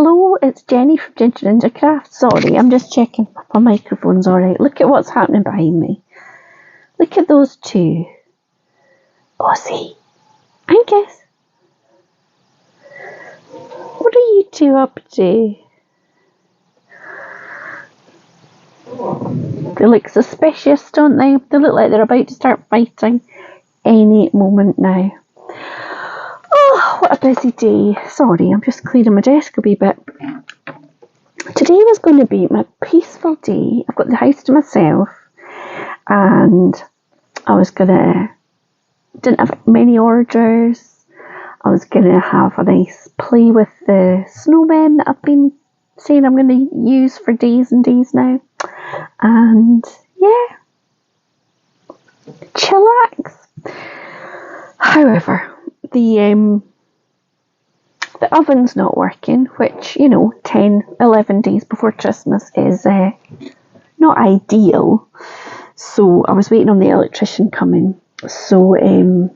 Hello, it's Jenny from Ginger Ninja Craft. Sorry, I'm just checking if my microphone's alright. Look at what's happening behind me. Look at those two. Oh, see. I guess. What are you two up to? They look suspicious, don't they? They look like they're about to start fighting any moment now. Oh, what a busy day. Sorry, I'm just clearing my desk a wee bit. Today was going to be my peaceful day. I've got the house to myself and I was didn't have many orders. I was going to have a nice play with the snowmen that I've been saying I'm going to use for days and days now. And yeah, chillax. However, the oven's not working, which, 10, 11 days before Christmas is not ideal. So I was waiting on the electrician coming. So, and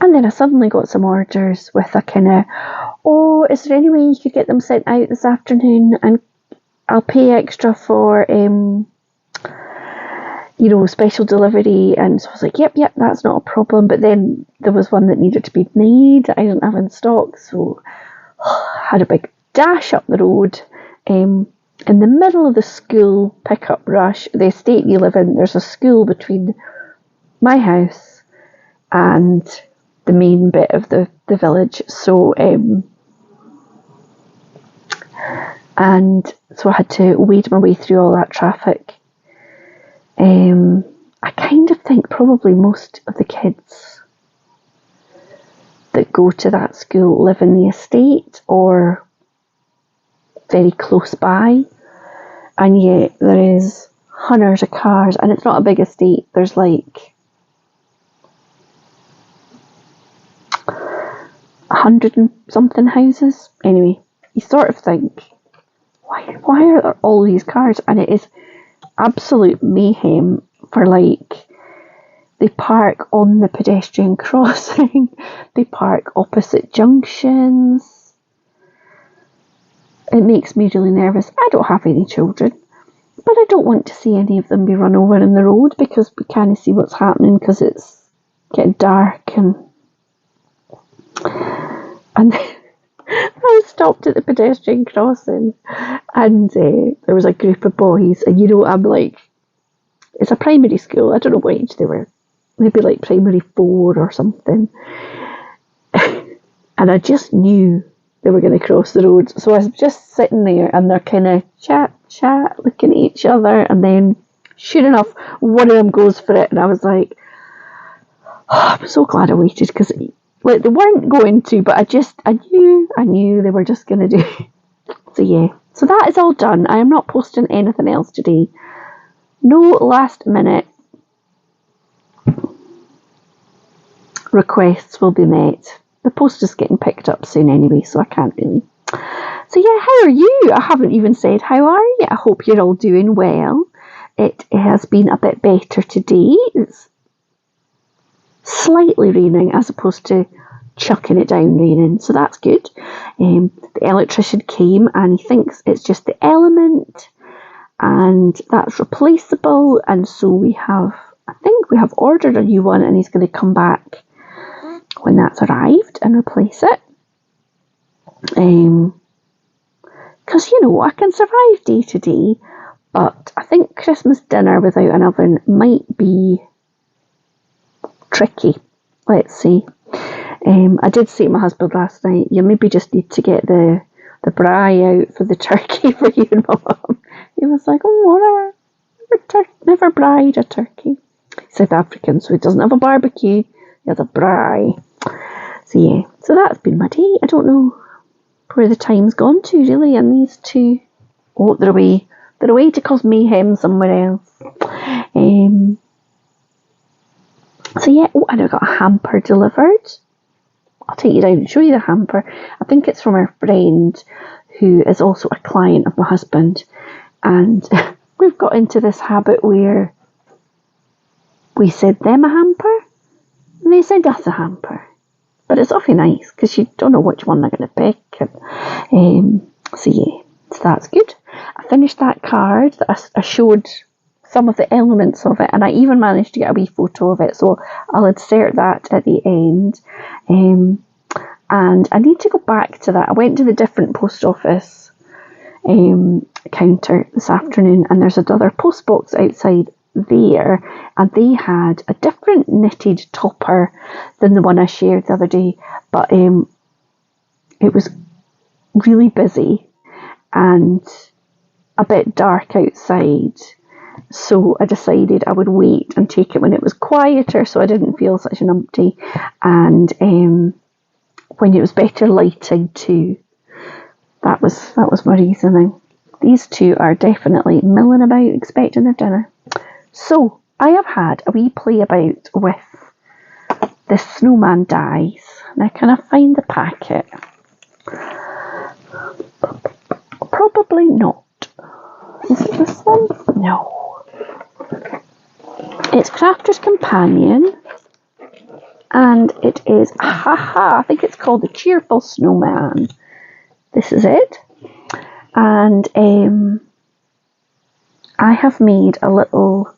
then I suddenly got some orders with a kind of, oh, is there any way you could get them sent out this afternoon and I'll pay extra for, special delivery. And so I was like, yep, that's not a problem. But then there was one that needed to be made that I didn't have in stock. So I had a big dash up the road. In the middle of the school pickup rush, the estate you live in, there's a school between my house and the main bit of the village. So, and so I had to wade my way through all that traffic. I kind of think probably most of the kids that go to that school live in the estate or very close by, and yet there is hundreds of cars, and it's not a big estate. There's like 100 and something houses. Anyway, you sort of think, why are there all these cars? And it is absolute mayhem. For they park on the pedestrian crossing, they park opposite junctions. It makes me really nervous. I don't have any children, but I don't want to see any of them be run over in the road because we can't see what's happening because it's getting dark and I stopped at the pedestrian crossing and there was a group of boys and I'm like, it's a primary school. I don't know what age they were. Maybe like primary 4 or something. And I just knew they were going to cross the road. So I was just sitting there and they're kind of chat, looking at each other. And then, sure enough, one of them goes for it. And I was like, oh, I'm so glad I waited because they weren't going to, but I knew they were just going to do it. So yeah, so that is all done. I am not posting anything else today. No last minute requests will be met. The post is getting picked up soon anyway, so I can't really. So yeah, how are you? I haven't even said how are you. I hope you're all doing well. It has been a bit better today. It's slightly raining as opposed to chucking it down raining, so that's good. The electrician came and he thinks it's just the element and that's replaceable, and so I think we have ordered a new one and he's going to come back when that's arrived and replace it. Because I can survive day to day, but I think Christmas dinner without an oven might be tricky. Let's see. I did say to my husband last night, you maybe just need to get the braai out for the turkey for you and my mum. He was like, oh, whatever. Never braaied a turkey. He's South African, so he doesn't have a barbecue. He has a braai. So yeah, so that's been my day. I don't know where the time's gone to really, and these two, oh, they're away to cause mayhem somewhere else. So yeah, oh, and I got a hamper delivered. I'll take you down and show you the hamper. I think it's from our friend who is also a client of my husband, and we've got into this habit where we send them a hamper and they send us a hamper. but it's awfully nice because you don't know which one they're going to pick. So yeah, so that's good. I finished that card. I showed some of the elements of it, and I even managed to get a wee photo of it, so I'll insert that at the end. And I need to go back to that. I went to the different post office counter this afternoon, and there's another post box outside there, and they had a different knitted topper than the one I shared the other day, but it was really busy and a bit dark outside, so I decided I would wait and take it when it was quieter, so I didn't feel such an numpty, and when it was better lighting too. That was my reasoning. These two are definitely milling about expecting their dinner. So I have had a wee play about with the snowman dies. Now can I find the packet? Probably not. Is it this one? No. It's Crafter's Companion. And it is, I think it's called the Cheerful Snowman. This is it. And I have made a little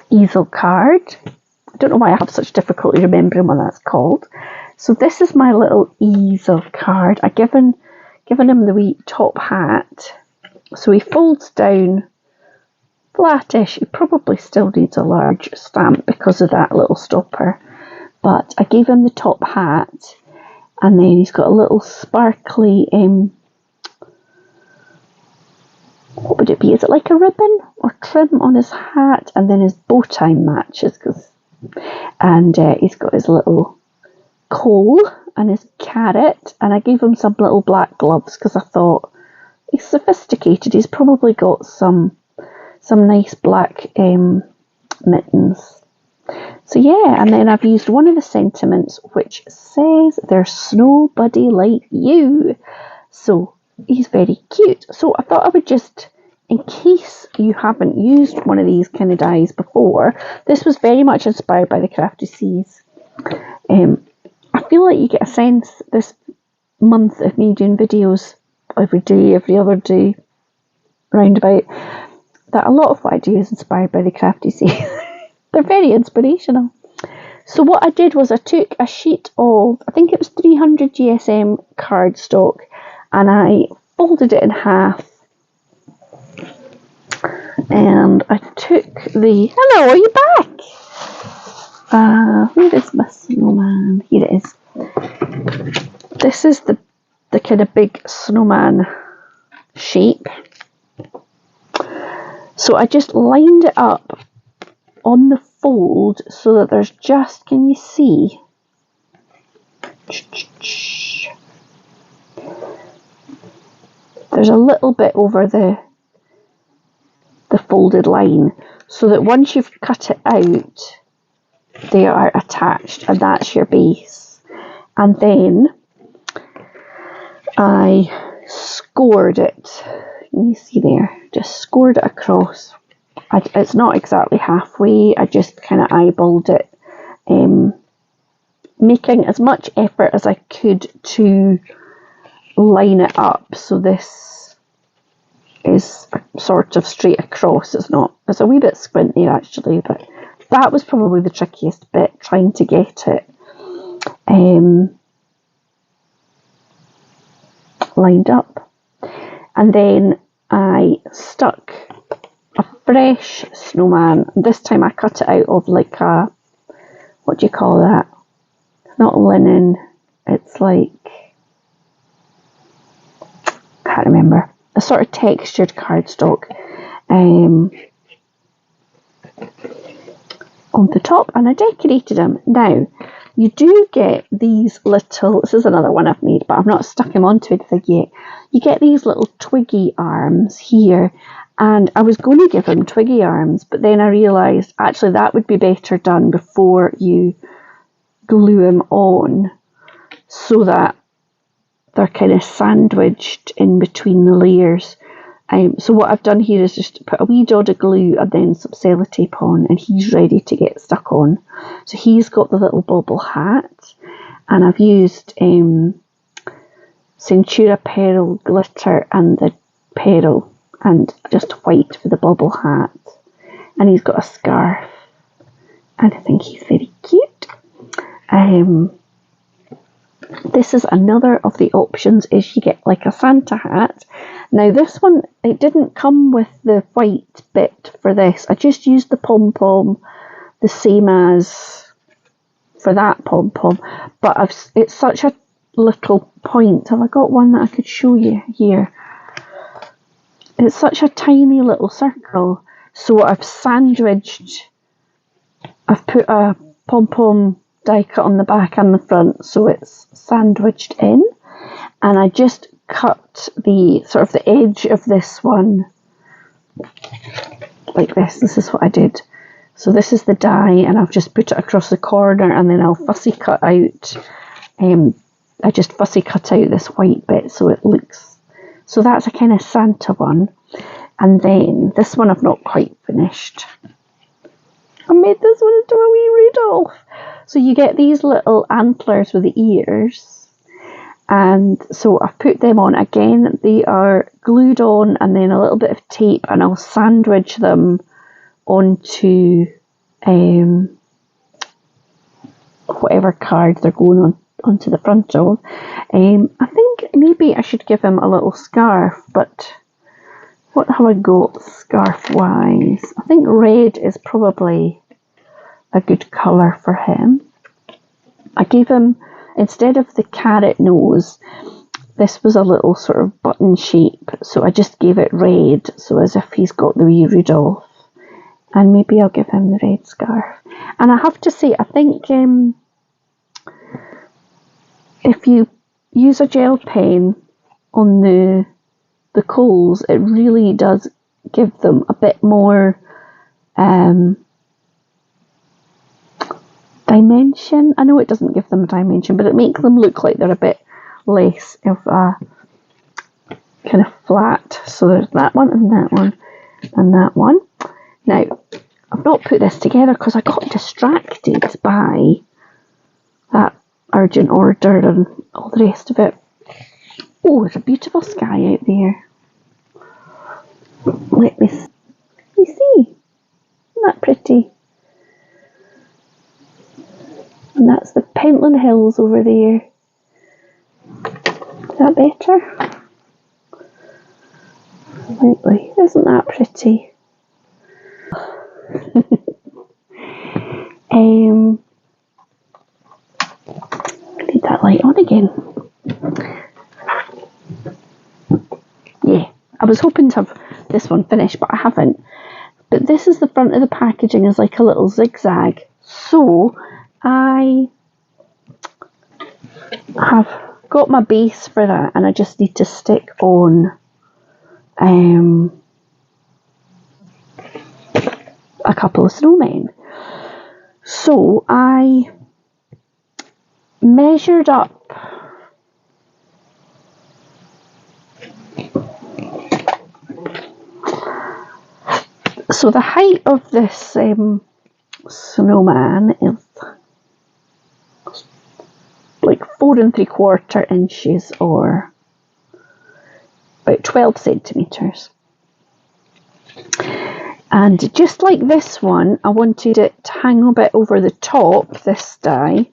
easel card. I don't know why I have such difficulty remembering what that's called. So this is my little easel card. I've given him the wee top hat. So he folds down flattish. He probably still needs a large stamp because of that little stopper. But I gave him the top hat. And then he's got a little sparkly, what would it be? Is it like a ribbon or trim on his hat? And then his bow tie matches. And he's got his little coal and his carrot. And I gave him some little black gloves because I thought he's sophisticated. He's probably got some nice black mittens. So yeah, and then I've used one of the sentiments which says there's snow buddy like you. So he's very cute. So I thought I would just, in case you haven't used one of these kind of dies before, this was very much inspired by the Crafty Seas. I feel like you get a sense this month of me doing videos every day, every other day, roundabout, that a lot of what I do is inspired by the Crafty Seas. They're very inspirational. So what I did was I took a sheet of, I think it was 300 GSM cardstock, and I folded it in half. And I took the, hello, are you back? Where is my snowman? Here it is. This is the kind of big snowman shape. So I just lined it up on the fold so that there's just, can you see? There's a little bit over the folded line, so that once you've cut it out, they are attached, and that's your base. And then I scored it. Can you see there? Just scored it across. It's not exactly halfway, I just kind of eyeballed it, making as much effort as I could to line it up so this is sort of straight across. It's a wee bit squinty actually, but that was probably the trickiest bit, trying to get it lined up. And then I stuck a fresh snowman. This time I cut it out of like a, what do you call that? It's not linen, it's like, can't remember, a sort of textured cardstock on the top, and I decorated them. Now you do get these little, this is another one I've made, but I've not stuck him onto anything yet. You get these little twiggy arms here, and I was going to give him twiggy arms, but then I realised actually that would be better done before you glue him on, so that they're kind of sandwiched in between the layers. So what I've done here is just put a wee dot of glue and then some sellotape on, and he's ready to get stuck on. So he's got the little bobble hat, and I've used Centura Pearl glitter and the pearl, and just white for the bobble hat. And he's got a scarf, and I think he's very cute. This is another of the options, is you get like a Santa hat. Now this one, it didn't come with the white bit for this. I just used the pom-pom the same as for that pom-pom, but it's such a little point. Have I got one that I could show you here? It's such a tiny little circle, so I've put a pom-pom die cut on the back and the front, so it's sandwiched in, and I just cut the sort of the edge of this one like this. This is what I did. So this is the die, and I've just put it across the corner, and then I'll fussy cut out. I just fussy cut out this white bit so it looks. So that's a kind of Santa one, and then this one I've not quite finished. I made this one into a wee Rudolph. So you get these little antlers with the ears, and so I've put them on again. They are glued on, and then a little bit of tape, and I'll sandwich them onto whatever card they're going onto the front of. I think maybe I should give him a little scarf, but what have I got scarf wise? I think red is probably a good colour for him. I gave him, instead of the carrot nose, this was a little sort of button shape, so I just gave it red, so as if he's got the wee Rudolph. And maybe I'll give him the red scarf. And I have to say, I think if you use a gel pen on the coals, it really does give them a bit more dimension. I know it doesn't give them a dimension, but it makes them look like they're a bit less of a kind of flat. So there's that one and that one and that one. Now, I've not put this together because I got distracted by that urgent order and all the rest of it. Oh, there's a beautiful sky out there. Let me see. Isn't that pretty? And that's the Pentland Hills over there. Is that better? Slightly. Isn't that pretty? Need that light on again. Yeah, I was hoping to have this one finished, but I haven't. But this is the front of the packaging, is like a little zigzag. So I have got my base for that, and I just need to stick on a couple of snowmen. So I measured up so the height of this snowman is like 4 3/4 inches, or about 12 centimetres. And just like this one, I wanted it to hang a bit over the top, this die.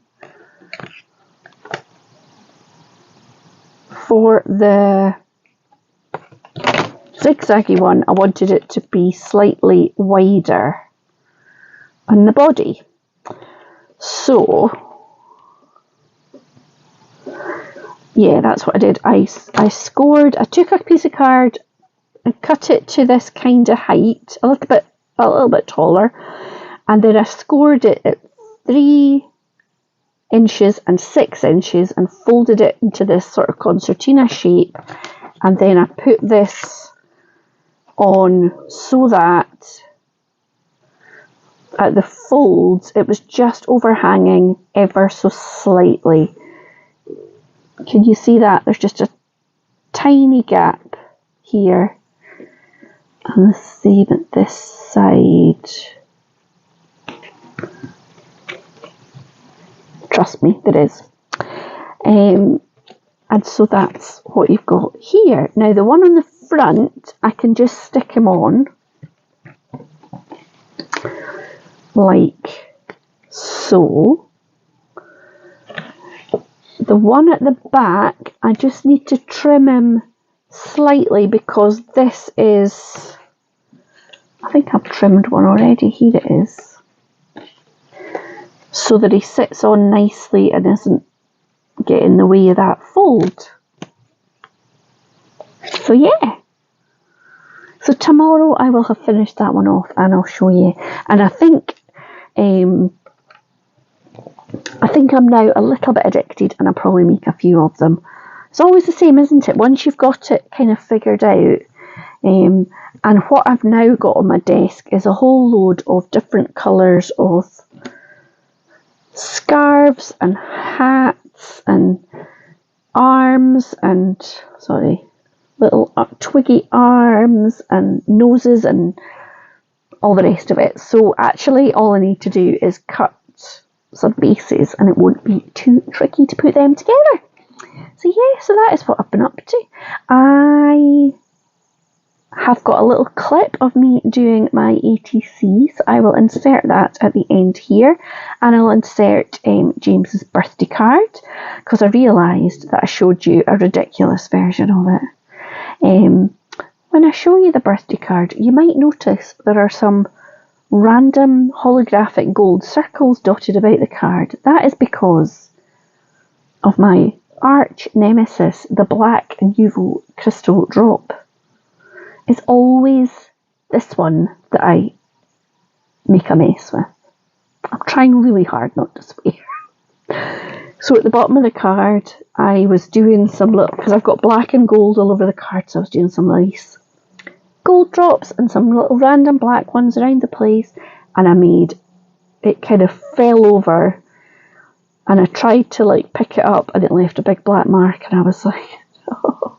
For the zigzaggy one, I wanted it to be slightly wider on the body. So, yeah, that's what I did. I took a piece of card and cut it to this kind of height, a little bit taller, and then I scored it at 3 inches and 6 inches and folded it into this sort of concertina shape, and then I put this on so that at the folds it was just overhanging ever so slightly. Can you see that? There's just a tiny gap here, And the same at this side. Trust me, there is. And so that's what you've got here. Now the one on the front, I can just stick him on like so. The one at the back, I just need to trim him slightly because this is, I think I've trimmed one already, here it is, so that he sits on nicely and isn't getting in the way of that fold. So yeah, so tomorrow I will have finished that one off and I'll show you. And I think I'm now a little bit addicted and I'll probably make a few of them. It's always the same, isn't it? Once you've got it kind of figured out. And what I've now got on my desk is a whole load of different colours of scarves and hats and arms and, sorry, little twiggy arms and noses and all the rest of it. So actually all I need to do is cut some bases and it won't be too tricky to put them together. So yeah, so that is what I've been up to. I have got a little clip of me doing my ATC, so I will insert that at the end here, and I'll insert James's birthday card, because I realised that I showed you a ridiculous version of it. When I show you the birthday card, you might notice there are some random holographic gold circles dotted about the card. That is because of my arch nemesis, the black UV crystal drop. It's always this one that I make a mess with. I'm trying really hard not to swear. So at the bottom of the card, I was doing some little, because I've got black and gold all over the card, so I was doing some nice gold drops and some little random black ones around the place, and I made it kind of fell over, and I tried to like pick it up and it left a big black mark, and I was like, oh.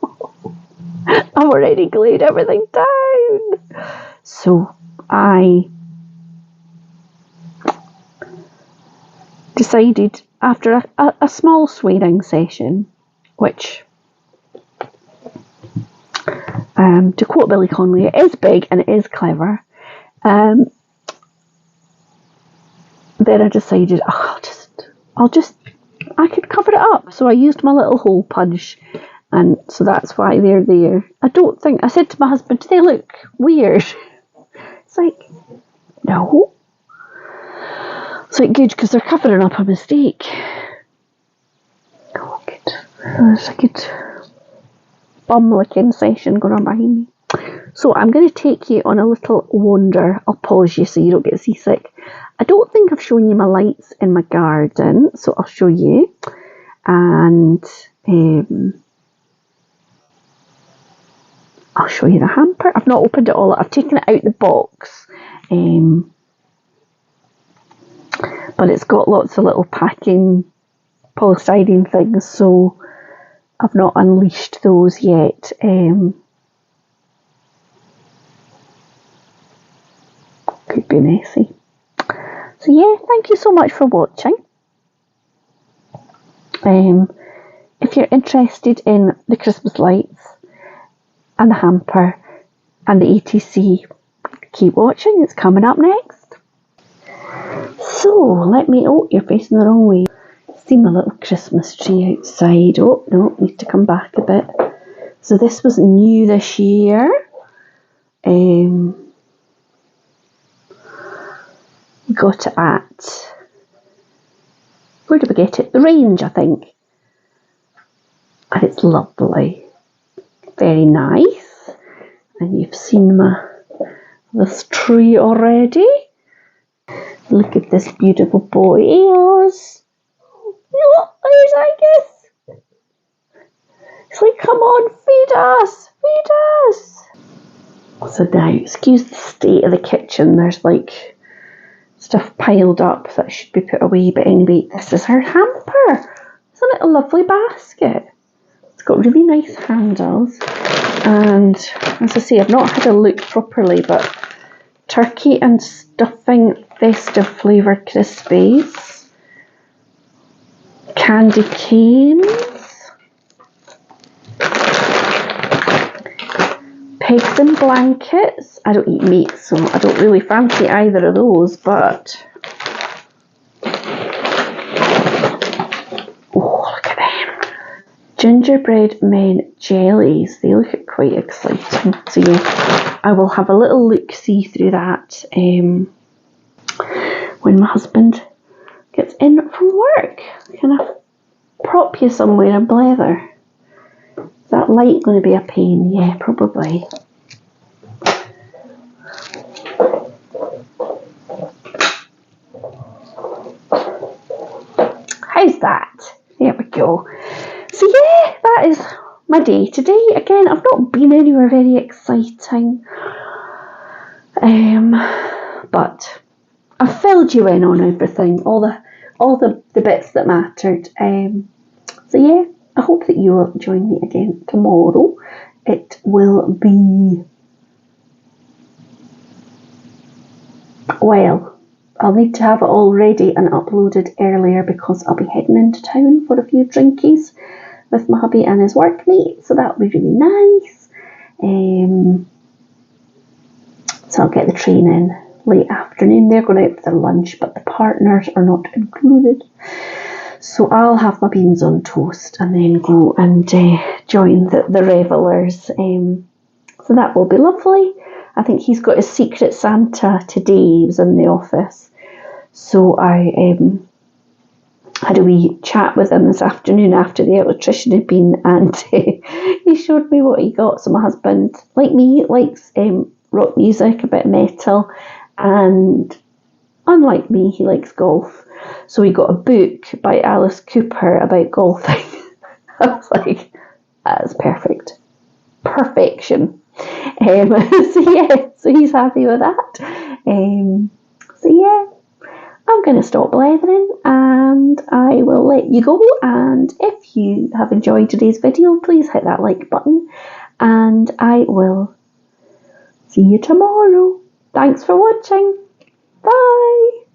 I've already glued everything down. So I decided after a small swearing session, which, to quote Billy Connolly, it is big and it is clever. Then I decided, I could cover it up. So I used my little hole punch. And so that's why they're there. I said to my husband, do they look weird? It's like, no. It's like, good, because they're covering up a mistake. Oh, good. There's a good bum licking session going on behind me. So I'm going to take you on a little wander. I'll pause you so you don't get seasick. I don't think I've shown you my lights in my garden, so I'll show you. And I'll show you the hamper. I've not opened it all. I've taken it out the box. But it's got lots of little packing polystyrene things, so I've not unleashed those yet. Could be messy. So yeah, thank you so much for watching. If you're interested in the Christmas lights and the hamper and the ATC, keep watching, it's coming up next. So let me, oh, you're facing the wrong way. See my little Christmas tree outside. Oh no, need to come back a bit. So this was new this year. We got it at, where did we get it? The Range, I think. And it's lovely. Very nice. And you've seen this tree already. Look at this beautiful boy. Eos. Oh, there's Angus. It's like, come on, feed us. Feed us. So now, excuse the state of the kitchen. There's like stuff piled up that should be put away. But anyway, this is her hamper. Isn't it a lovely basket? It's got really nice handles, and as I say, I've not had a look properly, but turkey and stuffing festive flavoured crispies, candy canes, pigs and blankets. I don't eat meat, so I don't really fancy either of those, but oh, look at them. Gingerbread men jellies. They look quite exciting. So yeah, I will have a little look-see through that when my husband gets in from work. Can I prop you somewhere and blether? Is that light going to be a pain? Yeah, probably. How's that? There we go. So yeah, that is my day today. Again, I've not been anywhere very exciting, but I've filled you in on everything, all the bits that mattered. So yeah, I hope that you will join me again tomorrow. It will be, well, I'll need to have it all ready and uploaded earlier because I'll be heading into town for a few drinkies with my hubby and his workmate, so that'll be really nice. So I'll get the train in late afternoon. They're going out for their lunch, but the partners are not included. So I'll have my beans on toast and then go and join the revellers. So that will be lovely. I think he's got his secret Santa today. He was in the office. So I had a wee chat with him this afternoon after the electrician had been, and he showed me what he got. So my husband, like me, likes rock music, a bit of metal, and unlike me, he likes golf. So he got a book by Alice Cooper about golfing. I was like, that's perfect. Perfection. So yeah, so he's happy with that. So yeah, I'm going to stop blethering and I will let you go. And if you have enjoyed today's video, please hit that like button and I will see you tomorrow. Thanks for watching. Bye.